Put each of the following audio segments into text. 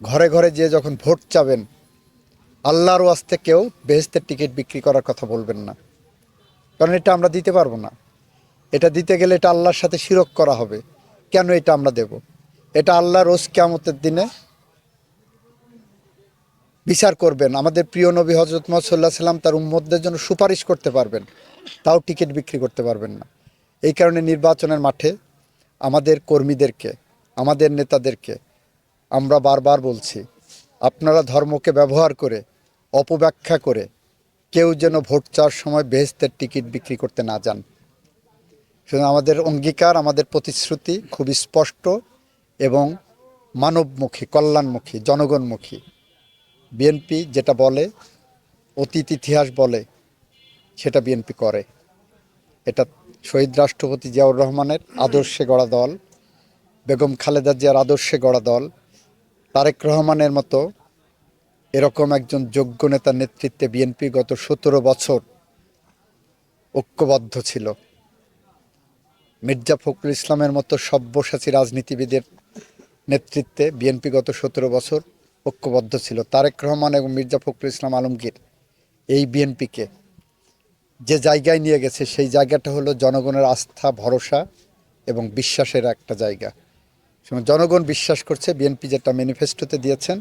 ঘরে ঘরে যে যখন ভোট চাবেন, আল্লাহর ওয়াস্তে কেউ বেহেশতের টিকিট বিক্রি করার কথা বলবেন না, কারণ এটা আমরা দিতে পারবো না। এটা দিতে গেলে এটা আল্লাহর সাথে শিরক করা হবে। কেন এটা আমরা দেব? এটা আল্লাহ রোজ কিয়ামতের দিনে বিচার করবেন। আমাদের প্রিয় নবী হজরত মুহাম্মদ সাল্লাল্লাহু আলাইহি সাল্লাম তার উম্মতদের জন্য সুপারিশ করতে পারবেন, তাও টিকিট বিক্রি করতে পারবেন না। এই কারণে নির্বাচনের মাঠে আমাদের কর্মীদেরকে, আমাদের নেতাদেরকে আমরা বারবার বলছি, আপনারা ধর্মকে ব্যবহার করে, অপব্যাখ্যা করে কেউ যেন ভোট চাওয়ার সময় বেহেশতের টিকিট বিক্রি করতে না যান। শুধু আমাদের অঙ্গীকার, আমাদের প্রতিশ্রুতি খুব স্পষ্ট এবং মানবমুখী, কল্যাণমুখী, জনগণমুখী। বিএনপি যেটা বলে, অতীত ইতিহাস বলে, সেটা বিএনপি করে। এটা শহীদ রাষ্ট্রপতি জিয়াউর রহমানের আদর্শে গড়া দল, বেগম খালেদা জিয়ার আদর্শে গড়া দল, তারেক রহমানের মতো এরকম একজন যোগ্য নেতার নেতৃত্বে বিএনপি গত 17 বছর ঐক্যবদ্ধ ছিল। মির্জা ফখরুল ইসলামের মতো সব্যসাচী রাজনীতিবিদের নেতৃত্বে বিএনপি গত 17 বছর ঐক্যবদ্ধ ছিল। তারেক রহমান এবং মির্জা ফখরুল ইসলাম আলমগীর এই বিএনপিকে যে জায়গায় নিয়ে গেছে, সেই জায়গাটা হলো জনগণের আস্থা, ভরসা এবং বিশ্বাসের একটা জায়গা। জনগণ বিশ্বাস করছে বিএনপি যেটা ম্যানিফেস্টোতে দিয়েছেন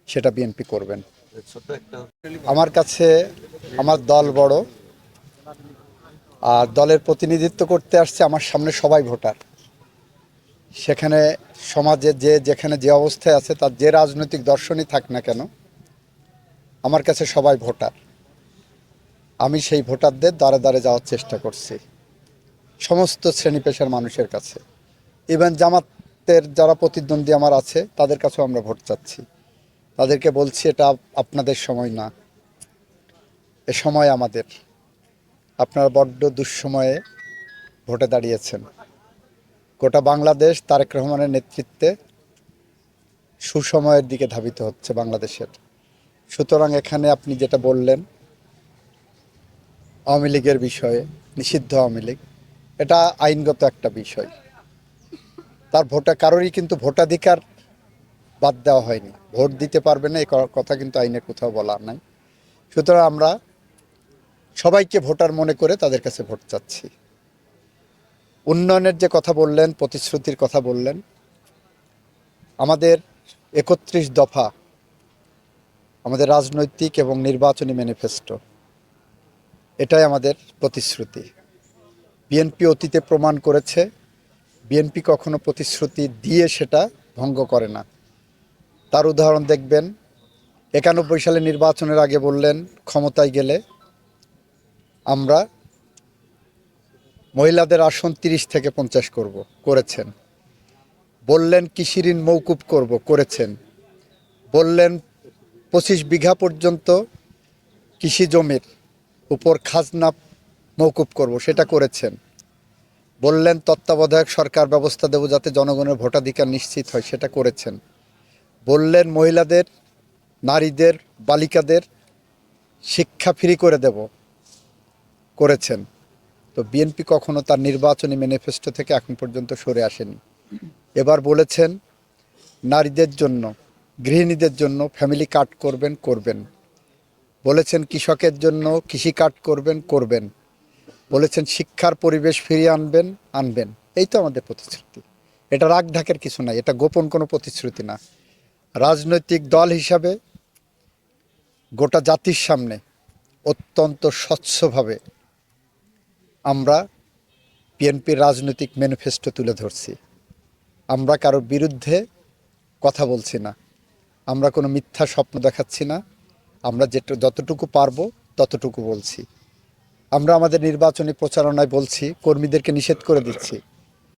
সেটা বিএনপি করবেন। আমার কাছে আমার দল বড়, আর দলের প্রতিনিধিত্ব করতে আসছে আমার সামনে সবাই ভোটার। সেখানে সমাজে যে যেখানে যে অবস্থায় আছে, তার যে রাজনৈতিক দর্শনই থাক না কেন, আমার কাছে সবাই ভোটার। আমি সেই ভোটারদের দ্বারে দ্বারে যাওয়ার চেষ্টা করছি, সমস্ত শ্রেণী পেশার মানুষের কাছে। ইভেন জামাতের যারা প্রতিদ্বন্দ্বী আমার আছে, তাদের কাছেও আমরা ভোট চাচ্ছি। তাদেরকে বলছি, এটা আপনাদের সময় না, এ সময় আমাদের। আপনারা বড্ড দুঃসময়ে ভোটে দাঁড়িয়েছেন। গোটা বাংলাদেশ তারেক রহমানের নেতৃত্বে সুসময়ের দিকে ধাবিত হচ্ছে বাংলাদেশের। সুতরাং এখানে আপনি যেটা বললেন আওয়ামী লীগের বিষয়ে, নিষিদ্ধ আওয়ামী লীগ, এটা আইনগত একটা বিষয়। তার ভোটে কারোরই কিন্তু ভোটাধিকার বাদ দেওয়া হয়নি, ভোট দিতে পারবে না এই কথা কিন্তু আইনে কোথাও বলা নাই। সুতরাং আমরা সবাইকে ভোটার মনে করে তাদের কাছে ভোট চাচ্ছি। উন্নয়নের যে কথা বললেন, প্রতিশ্রুতির কথা বললেন, আমাদের 31 দফা আমাদের রাজনৈতিক এবং নির্বাচনী ম্যানিফেস্টো, এটাই আমাদের প্রতিশ্রুতি। বিএনপি অতীতে প্রমাণ করেছে বিএনপি কখনো প্রতিশ্রুতি দিয়ে সেটা ভঙ্গ করে না। তার উদাহরণ দেখবেন, 91 সালে নির্বাচনের আগে বললেন ক্ষমতায় গেলে আমরা মহিলাদের আসন 30 থেকে 50 করব, করেছেন। বললেন কৃষি ঋণ মওকুফ করব, করেছেন। বললেন 25 বিঘা পর্যন্ত কৃষি জমির উপর খাজনা মওকুফ করব, সেটা করেছেন। বললেন তত্ত্বাবধায়ক সরকার ব্যবস্থা দেব যাতে জনগণের ভোটাধিকার নিশ্চিত হয়, সেটা করেছেন। বললেন মহিলাদের, নারীদের, বালিকাদের শিক্ষা ফ্রি করে দেব, করেছেন। তো বিএনপি কখনো তার নির্বাচনী ম্যানিফেস্টো থেকে এখন পর্যন্ত সরে আসেনি। এবার বলেছেন নারীদের জন্য, গৃহিণীদের জন্য ফ্যামিলি কার্ড করবেন, করবেন। বলেছেন কৃষকের জন্য কৃষি কার্ড করবেন, করবেন। বলেছেন শিক্ষার পরিবেশ ফিরিয়ে আনবেন, আনবেন। এই তো আমাদের প্রতিশ্রুতি। এটা রাগ ঢাকের কিছু নাই, এটা গোপন কোনো প্রতিশ্রুতি না। রাজনৈতিক দল হিসাবে গোটা জাতির সামনে অত্যন্ত স্বচ্ছভাবে আমরা বিএনপির রাজনৈতিক ম্যানিফেস্টো তুলে ধরছি। আমরা কারো বিরুদ্ধে কথা বলছি না, আমরা কোনো মিথ্যা স্বপ্ন দেখাচ্ছি না। আমরা যতটুকু পারবো ততটুকু বলছি। আমরা আমাদের নির্বাচনী প্রচারণায় বলছি, কর্মীদেরকে নিষেধ করে দিচ্ছি